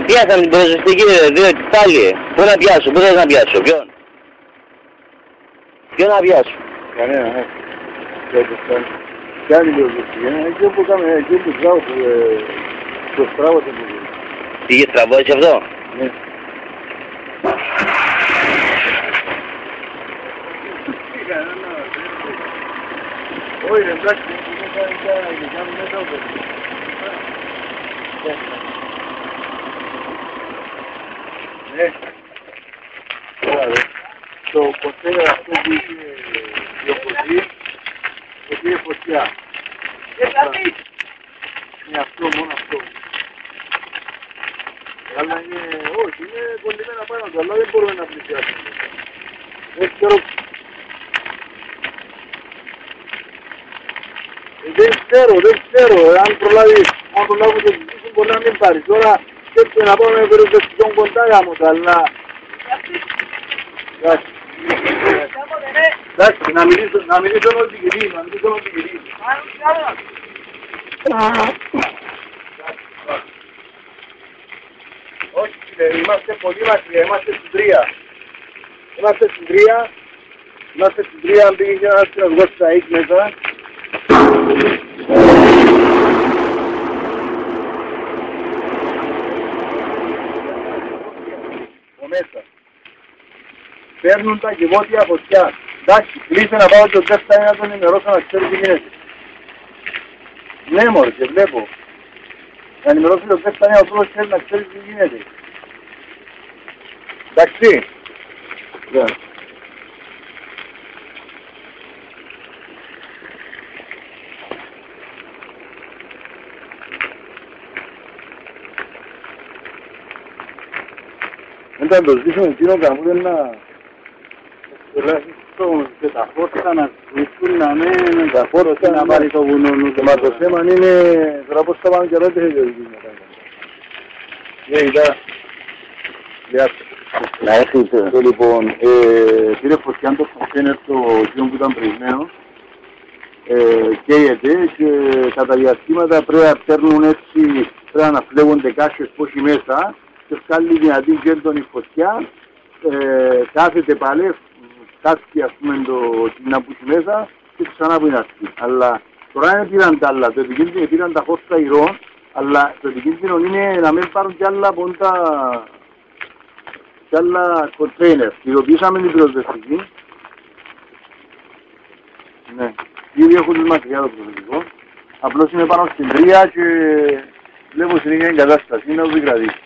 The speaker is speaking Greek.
Πιάσαμε την προσεστική πάλι. Πού να πιάσω, πού θες να πιάσω, ποιον. Ποιον να πιάσω. Κανένα, ναι. Κάνει λίγο προσεστική, εκεί όπου κάμε, εκεί όπου τράβω, το στράβω το παιδί. Πήγε στραβό έτσι αυτό. Ναι. Όχι, εντάξει, δεν κάνει μέσα ούτε. Ναι. Το κοντέινερ αυτό που είχε διοχωρεί, ότι είναι φωτιά. Είναι αυτό, μόνο αυτό. Αλλά είναι, όχι, είναι κολλημένα πάνω του, αλλά δεν μπορούμε να πλησιάσουμε. Δεν ξέρω, αν προλάβεις, αν προλάβεις το ζητήσουν μπορεί να μην πάρεις. Τώρα σκέφτομαι να πάμε με περιοριστικόν κοντά γάμος, αλλά... Εντάξει, να μιλήσω όλη την κυρία, να μιλήσω όλη την κυρία. Όχι, είμαστε πολύ μακριά, είμαστε στην 3. Είμαστε στην 3, αν πήγε και ένας συνεργός στα ΙΚ μέσα. Μέσα. Παίρνουν τα κυβότια φωτιά. Εντάξει, κλείσε να πάω και ο Τζεφτάνη να τον ενημερώσω να ξέρει τι γίνεται. Ναι μωρέ, και βλέπω. Να ενημερώσω και ο Τζεφτάνη ο πρώτος ξέρει να ξέρει τι γίνεται. Εντάξει. Ναι. Όταν το ζήσουμε εκείνο καμπούδε να... Τουλάχιστον και τα φόρτα να σβήσουν να μην τα φόρτα να πάρει το βουνό. Μα το θέμα είναι τώρα πώς θα πάμε και ρώτε και δοκίματα. Να έρθει το λοιπόν, πήρε φωτιά το κοντέινερ το κύριο που ήταν προηγμένο. Καίγεται και κατά διαστήματα πρέπει να παίρνουν έτσι, πρέπει να φλέγονται κάσες που έχει μέσα και βγάλει δυνατή και έντονη φωτιά, κάθεται πάλι, κάθει ας πούμε το κοινά που έχει μέσα και ξανά που είναι αυτή. Αλλά τώρα δεν πήραν τα άλλα, το επικίνδυνο πήραν τα χώστα ηρών, αλλά το επικίνδυνο είναι να μην πάρουν κι άλλα πόντα, κι άλλα κοντέινερ. Ειδοποιήσαμε την πυροσβεστική. Ναι, ήδη έχουν τις μακριά το προσωπικό. Απλώς είναι πάνω στην 3 και βλέπω συνέχεια εγκατάσταση, είναι να το κρατήσει.